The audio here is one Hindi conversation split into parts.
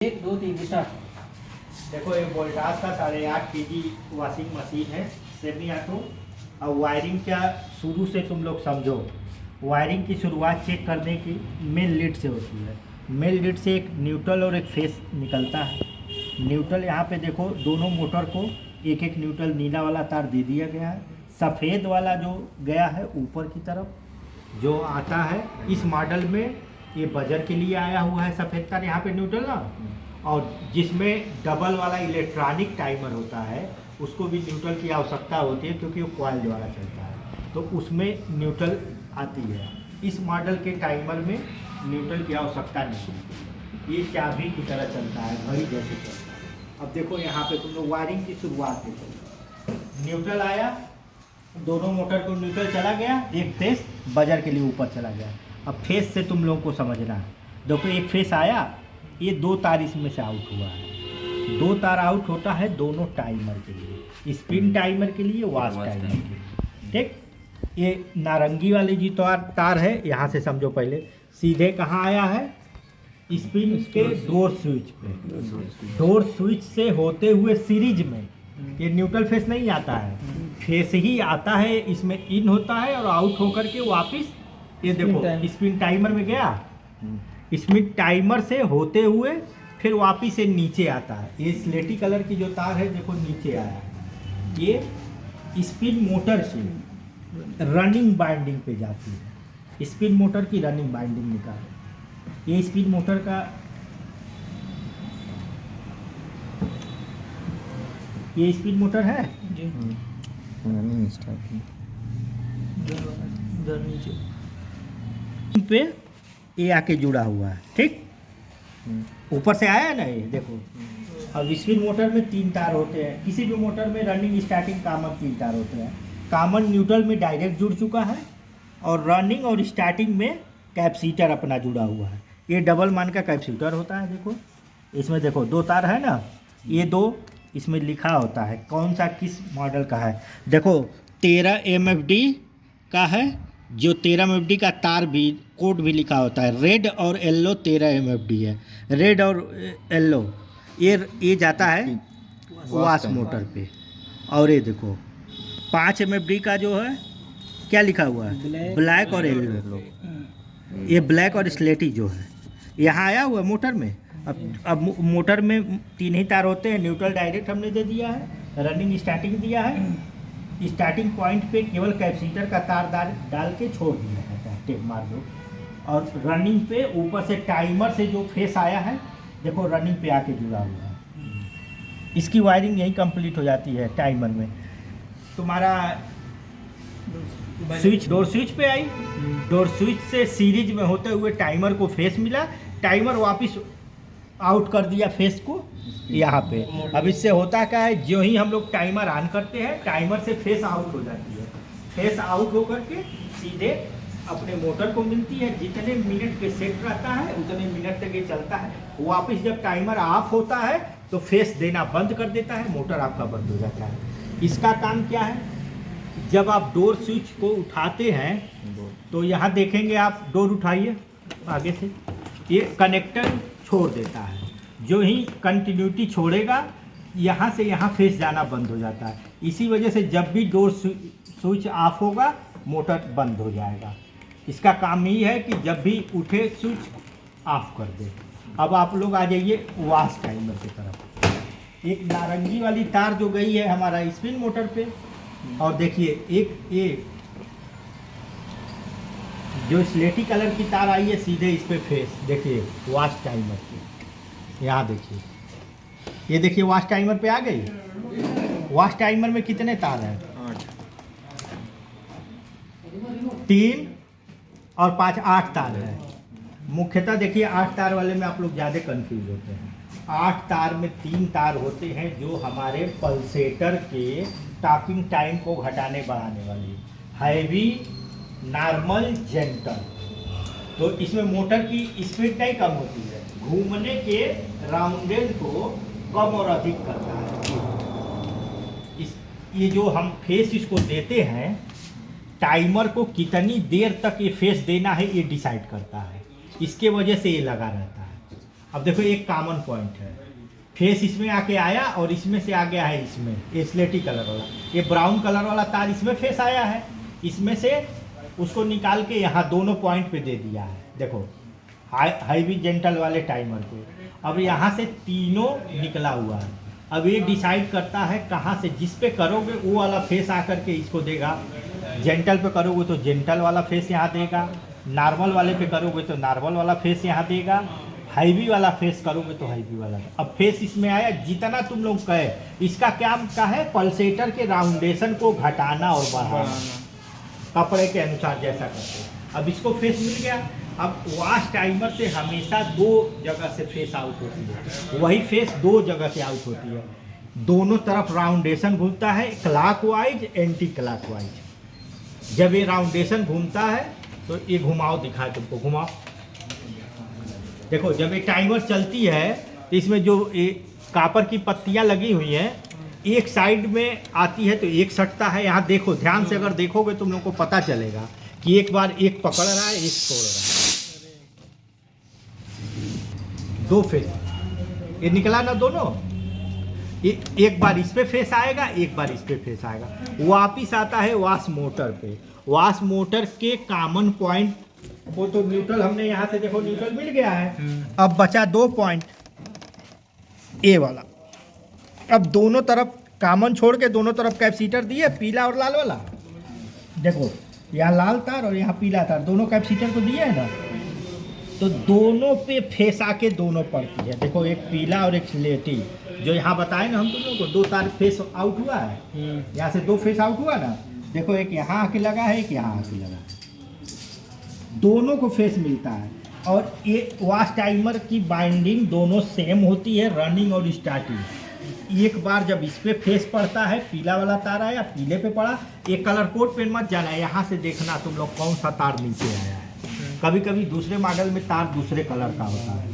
1 2 3 स्टार्ट। देखो ये वोल्टास का 8.5 kg वॉशिंग मशीन है सेमी ऑटो। और वायरिंग क्या शुरू से तुम लोग समझो। वायरिंग की शुरुआत चेक करने की मेन लीड से होती है। मेन लीड से एक न्यूट्रल और एक फेस निकलता है। न्यूट्रल यहाँ पे देखो दोनों मोटर को एक एक न्यूट्रल नीला वाला तार दे दिया गया है। सफ़ेद वाला जो गया है ऊपर की तरफ जो आता है इस मॉडल में ये बजर के लिए आया हुआ है सफ़ेद तार यहाँ पे न्यूट्रल ना। और जिसमें डबल वाला इलेक्ट्रॉनिक टाइमर होता है उसको भी न्यूट्रल की आवश्यकता होती है क्योंकि वो कॉइल द्वारा चलता है तो उसमें न्यूट्रल आती है। इस मॉडल के टाइमर में न्यूट्रल की आवश्यकता नहीं है। ये चाबी की तरह चलता है, घड़ी जैसे चलता है। अब देखो यहाँ पे तुम लोग वायरिंग की शुरुआत देखो। न्यूट्रल आया, दोनों मोटर को न्यूट्रल चला गया, एक फेस बजर के लिए ऊपर चला गया। अब फेस से तुम लोगों को समझना है। देखो एक फेस आया, ये 2 तार इसमें से आउट हुआ है। 2 तार आउट होता है दोनों टाइमर के लिए, स्पिन टाइमर के लिए, वॉश टाइमर के लिए। ठीक, ये नारंगी वाली जी तार है, यहाँ से समझो पहले सीधे कहाँ आया है स्पिन के डोर स्विच पे। डोर स्विच से होते हुए सीरीज में ये न्यूट्रल फेस नहीं आता है, फेस ही आता है। इसमें इन होता है और आउट होकर के वापस ये देखो स्पिन टाइमर में गया। स्पिन टाइमर से होते हुए फिर वापस से नीचे आता है। ये स्लेटी कलर की जो तार है देखो नीचे आया है। ये स्पिन मोटर से रनिंग बाइंडिंग पे जाती है। स्पिन मोटर की रनिंग बाइंडिंग निकाल। ये स्पिन मोटर का ये स्पिन मोटर है जी रनिंग स्टार्टिंग इधर नीचे पे ये आके जुड़ा हुआ है। ठीक, ऊपर से आया है ना ये देखो। अब स्पिन मोटर में 3 तार होते हैं। किसी भी मोटर में रनिंग स्टार्टिंग कॉमन 3 तार होते हैं। कॉमन न्यूट्रल में डायरेक्ट जुड़ चुका है और रनिंग और स्टार्टिंग में कैपेसिटर अपना जुड़ा हुआ है। ये डबल मान का कैपेसिटर होता है। देखो इसमें देखो 2 तार है ना, ये 2 इसमें लिखा होता है कौन सा किस मॉडल का है। देखो 13 MFD का है, जो 13 MFD का तार भी कोड भी लिखा होता है। रेड और येलो 13 MFD है। रेड और येलो ये जाता है वाश मोटर पे। और ये देखो 5 MFD का जो है क्या लिखा हुआ है, ब्लैक और येलो। ये ब्लैक और स्लेटी जो है यहाँ आया हुआ मोटर में। अब मोटर में 3 ही तार होते हैं। न्यूट्रल डायरेक्ट हमने दे दिया है, रनिंग स्टार्टिंग दिया है। स्टार्टिंग पॉइंट पे केवल कैपेसिटर का तार डाल के छोड़ दिया जाता है, टेप मार दो। और रनिंग पे ऊपर से टाइमर से जो फेस आया है देखो रनिंग पे आके जुड़ा हुआ है। इसकी वायरिंग यही कंप्लीट हो जाती है। टाइमर में तुम्हारा स्विच डोर स्विच पे आई, डोर स्विच से सीरीज में होते हुए टाइमर को फेस मिला, टाइमर वापस आउट कर दिया फेस को यहाँ पे। अब इससे होता क्या है, जो ही हम लोग टाइमर ऑन करते हैं टाइमर से फेस आउट हो जाती है। फेस आउट होकर के सीधे अपने मोटर को मिलती है। जितने मिनट पे सेट रहता है उतने मिनट तक ये चलता है। वापस जब टाइमर ऑफ होता है तो फेस देना बंद कर देता है, मोटर आपका बंद हो जाता है। इसका काम क्या है, जब आप डोर स्विच को उठाते हैं तो यहाँ देखेंगे आप, डोर उठाइए आगे से, ये कनेक्टर छोड़ देता है। जो ही कंटिन्यूटी छोड़ेगा यहाँ से यहाँ फेस जाना बंद हो जाता है। इसी वजह से जब भी डोर स्विच ऑफ होगा मोटर बंद हो जाएगा। इसका काम यही है कि जब भी उठे स्विच ऑफ कर दे। अब आप लोग आ जाइए वॉश टाइमर की तरफ। एक नारंगी वाली तार जो गई है हमारा स्पिन मोटर पे, और देखिए एक जो स्लेटी कलर की तार आई है सीधे इस पे फेस। देखिए वॉश टाइमर की, यहाँ देखिए, ये देखिए वॉश टाइमर पे आ गई। वॉश टाइमर में कितने तार हैं, 3 और 5, 8 तार है। मुख्यतः देखिए 8 तार वाले में आप लोग ज़्यादा कंफ्यूज होते हैं। 8 तार में 3 तार होते हैं जो हमारे पल्सेटर के टॉकिंग टाइम को घटाने बढ़ाने वाली, हैवी, नॉर्मल, जेंटल। तो इसमें मोटर की स्पीड नहीं कम होती है, घूमने के राउंडेड को कम और अधिक करता है। ये जो हम फेस इसको देते हैं, टाइमर को कितनी देर तक ये फेस देना है ये डिसाइड करता है। इसके वजह से ये लगा रहता है। अब देखो एक कॉमन पॉइंट है, फेस इसमें आके आया और इसमें से आ गया है इसमें, ये स्लेटी कलर वाला, ये ब्राउन कलर वाला तार इसमें फेस आया है, इसमें से उसको निकाल के यहाँ दोनों पॉइंट पे दे दिया है। देखो हाईवी जेंटल वाले टाइमर पे अब यहाँ से तीनों निकला हुआ है। अब ये डिसाइड करता है कहाँ से, जिस पे करोगे वो वाला फेस आकर के इसको देगा। जेंटल पे करोगे तो जेंटल वाला फेस यहाँ देगा, नॉर्मल वाले पे करोगे तो नॉर्मल वाला फेस यहाँ देगा, हाईवी वाला फेस करोगे तो हाईवी वाला। अब फेस इसमें आया, जितना तुम लोग कहे, इसका क्या का है, पल्सेटर के राउंडेशन को घटाना और बढ़ाना, कपड़े के अनुसार जैसा करते हैं। अब इसको फेस मिल गया। अब वॉश टाइमर से हमेशा दो जगह से फेस आउट होती है, वही फेस दो जगह से आउट होती है। दोनों तरफ राउंडेशन घूमता है, क्लॉकवाइज एंटी क्लॉकवाइज। जब ये राउंडेशन घूमता है तो ये घुमाओ, दिखाए तुमको, घुमाओ। देखो जब ये टाइमर चलती है तो इसमें जो ये कापर की पत्तियां लगी हुई हैं, एक साइड में आती है तो एक सटता है। यहाँ देखो, ध्यान से अगर देखोगे तुम लोग को पता चलेगा कि एक बार एक पकड़ रहा है, एक छोड़ रहा है। दो फेस ये निकला ना दोनों, एक बार इस पे फेस आएगा, एक बार इस पे फेस आएगा। वापिस आता है वॉश मोटर पे। वॉश मोटर के कॉमन पॉइंट, वो तो न्यूट्रल हमने यहाँ से देखो न्यूट्रल मिल गया है। अब बचा दो पॉइंट, ए वाला। अब दोनों तरफ कॉमन छोड़ के दोनों तरफ कैपेसिटर दिए, पीला और लाल वाला। देखो यहाँ लाल तार और यहाँ पीला तार, दोनों कैपेसिटर को दिए है ना, तो दोनों पे फेस आके दोनों पड़ती है। देखो एक पीला और एक स्लेटी, जो यहाँ बताए ना हम तुम लोगों को, दो तार फेस आउट हुआ है, यहाँ से दो फेस आउट हुआ ना। देखो एक यहाँ आके लगा है, एक यहाँ आके लगा है, दोनों को फेस मिलता है। और ये वॉश टाइमर की बाइंडिंग दोनों सेम होती है, रनिंग और स्टार्टिंग। एक बार जब इस पे फेस पड़ता है, पीला वाला तार आया, पीले पे पड़ा, एक कलर कोड पेन मत जाना, यहाँ से देखना तुम लोग कौन सा तार नीचे आया है। कभी कभी दूसरे मॉडल में तार दूसरे कलर का होता है।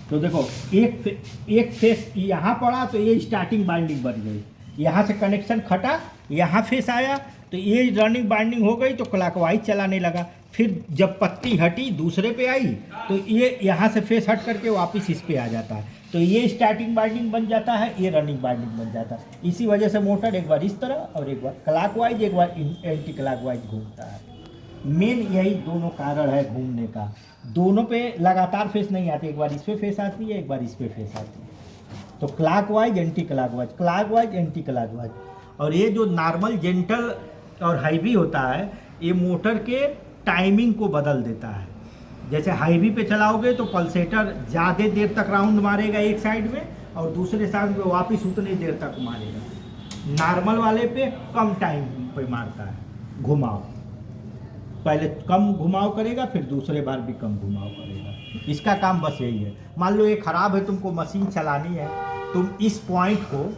तो देखो एक फेस यहाँ पड़ा तो ये स्टार्टिंग बाइंडिंग बन गई, यहाँ से कनेक्शन खटा, यहाँ फेस आया तो ये रनिंग बाइंडिंग हो गई, तो क्लॉकवाइज चलाने लगा। फिर जब पत्ती हटी दूसरे पे आई तो ये यहाँ से फेस हट करके वापस इस पे आ जाता है, तो ये स्टार्टिंग बाइंडिंग बन जाता है, ये रनिंग बाइंडिंग बन जाता है। इसी वजह से मोटर एक बार इस तरह और एक बार क्लॉकवाइज, एक बार एंटी क्लॉकवाइज घूमता है। मेन यही दोनों कारण है घूमने का। दोनों पे लगातार फेस नहीं आती, एक बार इस पे फेस आती है, एक बार इस पे फेस आती है। तो clockwise anti clockwise, clockwise anti clockwise. और ये जो नॉर्मल जेंटल और हाईवी होता है, ये मोटर के टाइमिंग को बदल देता है। जैसे हाईवी पे चलाओगे तो पल्सेटर ज़्यादा देर तक राउंड मारेगा एक साइड में, और दूसरे साइड में वापस उतनी देर तक मारेगा। नॉर्मल वाले पे कम टाइम पे मारता है, घुमाओ, पहले कम घुमाव करेगा, फिर दूसरे बार भी कम घुमाव करेगा। इसका काम बस यही है। मान लो ये ख़राब है, तुमको मशीन चलानी है, तुम इस पॉइंट को,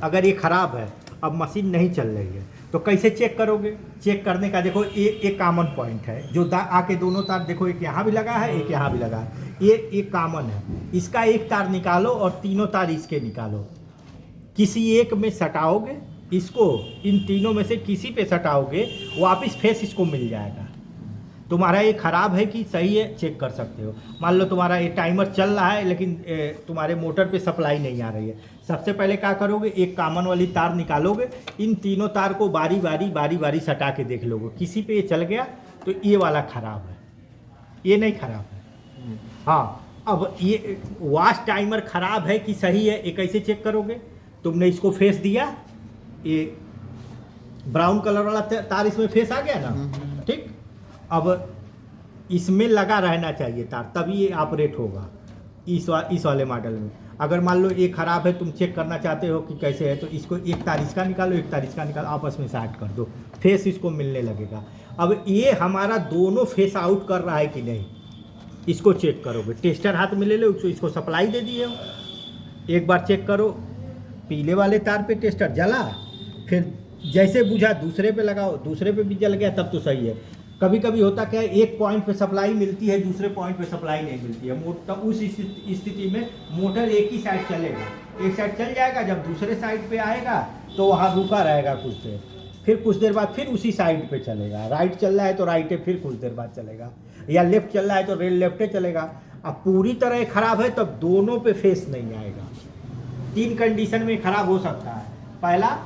अगर ये ख़राब है, अब मशीन नहीं चल रही है, तो कैसे चेक करोगे? चेक करने का देखो, ये एक कॉमन पॉइंट है जो आके दोनों तार, देखो एक यहाँ भी लगा है, एक यहाँ भी लगा है, ये एक कॉमन है। इसका एक तार निकालो और तीनों तार इसके निकालो, किसी एक में सटाओगे इसको, इन तीनों में से किसी पे सटाओगे, वापस फेस इसको मिल जाएगा। तुम्हारा ये ख़राब है कि सही है, चेक कर सकते हो। मान लो तुम्हारा ये टाइमर चल रहा है लेकिन तुम्हारे मोटर पे सप्लाई नहीं आ रही है, सबसे पहले क्या करोगे, एक कॉमन वाली तार निकालोगे, इन तीनों तार को बारी बारी सटा के देख लोगे, किसी पे ये चल गया तो ये वाला ख़राब है, ये नहीं ख़राब है। हाँ, अब ये वॉश टाइमर ख़राब है कि सही है, ये कैसे चेक करोगे? तुमने इसको फेस दिया, ये ब्राउन कलर वाला तार इसमें फेस आ गया ना, ठीक। अब इसमें लगा रहना चाहिए तार, तभी ये ऑपरेट होगा इस वाले मॉडल में। अगर मान लो ये ख़राब है, तुम चेक करना चाहते हो कि कैसे है, तो इसको एक तार इसका निकालो, एक तार इसका निकालो, आपस में साइड कर दो, फेस इसको मिलने लगेगा। अब ये हमारा दोनों फेस आउट कर रहा है कि नहीं, इसको चेक करोगे। टेस्टर हाथ में ले लो, इसको सप्लाई दे दिए हो, एक बार चेक करो, पीले वाले तार पे टेस्टर जला, फिर जैसे बुझा दूसरे पे लगाओ, दूसरे पे भी जल गया, तब तो सही है। कभी कभी होता क्या है, एक पॉइंट पे सप्लाई मिलती है, दूसरे पॉइंट पे सप्लाई नहीं मिलती है, मोटर उस स्थिति में मोटर एक ही साइड चलेगा, एक साइड चल जाएगा, जब दूसरे साइड पे आएगा तो वहाँ रुका रहेगा कुछ देर, फिर कुछ देर बाद फिर उसी साइड पे चलेगा। राइट चल रहा है तो राइट है, फिर कुछ देर बाद चलेगा, या लेफ्ट चल रहा है तो रेल लेफ्टे चलेगा। अब पूरी तरह खराब है तब दोनों पे फेस नहीं आएगा। 3 कंडीशन में खराब हो सकता है। पहला,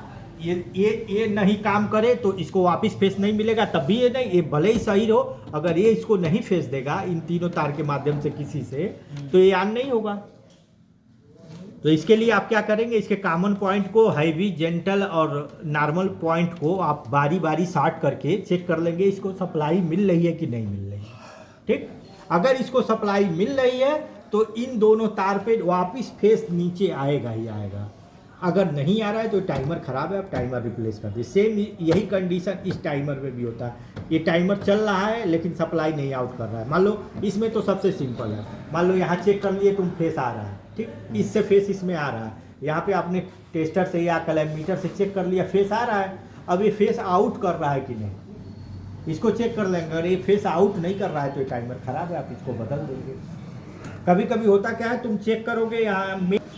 ये नहीं काम करे तो इसको वापस फेस नहीं मिलेगा, तब भी ये नहीं, ये भले ही सही हो, अगर ये इसको नहीं फेस देगा इन तीनों तार के माध्यम से किसी से, तो ये ऑन नहीं होगा। तो इसके लिए आप क्या करेंगे, इसके कॉमन पॉइंट को, हैवी, जेंटल और नॉर्मल पॉइंट को आप बारी बारी शॉर्ट करके चेक कर लेंगे इसको सप्लाई मिल रही है कि नहीं मिल रही है। ठीक, अगर इसको सप्लाई मिल रही है तो इन दोनों तार पे वापस फेस नीचे आएगा ही आएगा। अगर नहीं आ रहा है तो टाइमर ख़राब है, आप टाइमर रिप्लेस कर दीजिए। सेम यही कंडीशन इस टाइमर में भी होता है। ये टाइमर चल रहा है लेकिन सप्लाई नहीं आउट कर रहा है। मान लो इसमें तो सबसे सिंपल है, मान लो यहाँ चेक कर लिए तुम फेस आ रहा है, ठीक, इससे फेस इसमें आ रहा है, यहाँ पे आपने टेस्टर से या कैलमीटर से चेक कर लिया फेस आ रहा है। अब ये फेस आउट कर रहा है कि नहीं, इसको चेक कर लेंगे। अगर ये फेस आउट नहीं कर रहा है तो ये टाइमर ख़राब है, आप इसको बदल देंगे। कभी कभी होता क्या है, तुम चेक करोगे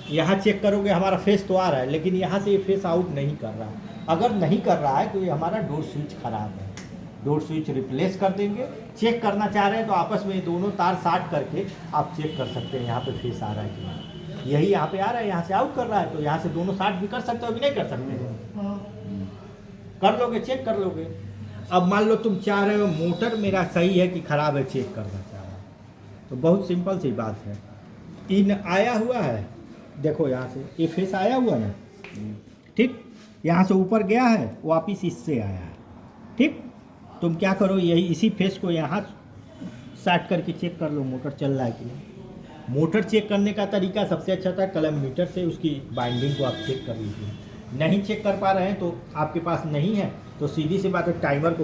यहाँ चेक करोगे हमारा फेस तो आ रहा है लेकिन यहाँ से ये फेस आउट नहीं कर रहा है। अगर नहीं कर रहा है तो ये हमारा डोर स्विच ख़राब है, डोर स्विच रिप्लेस कर देंगे। चेक करना चाह रहे हैं तो आपस में दोनों तार शॉर्ट करके आप चेक कर सकते हैं यहाँ पे फेस आ रहा है कि नहीं। यही यहाँ पे आ रहा है, यहाँ से आउट कर रहा है, तो यहाँ से दोनों शॉर्ट भी कर सकते हो, अभी नहीं कर सकते, कर लोगे, चेक कर लोगे। अब मान लो तुम चाह रहे हो मोटर मेरा सही है कि ख़राब है, चेक करना चाह रहे हो, तो बहुत सिंपल सी बात है। इन आया हुआ है, देखो यहाँ से ये फेस आया हुआ है, ठीक, यहाँ से ऊपर गया है, वापिस इससे आया है, ठीक। तुम क्या करो, यही इसी फेस को यहाँ शॉर्ट करके चेक कर लो मोटर चल रहा है कि नहीं। मोटर चेक करने का तरीका सबसे अच्छा था, कैलमीटर से उसकी बाइंडिंग को आप चेक कर लीजिए। नहीं चेक कर पा रहे हैं तो आपके पास नहीं है तो सीधी सी बात है, टाइमर को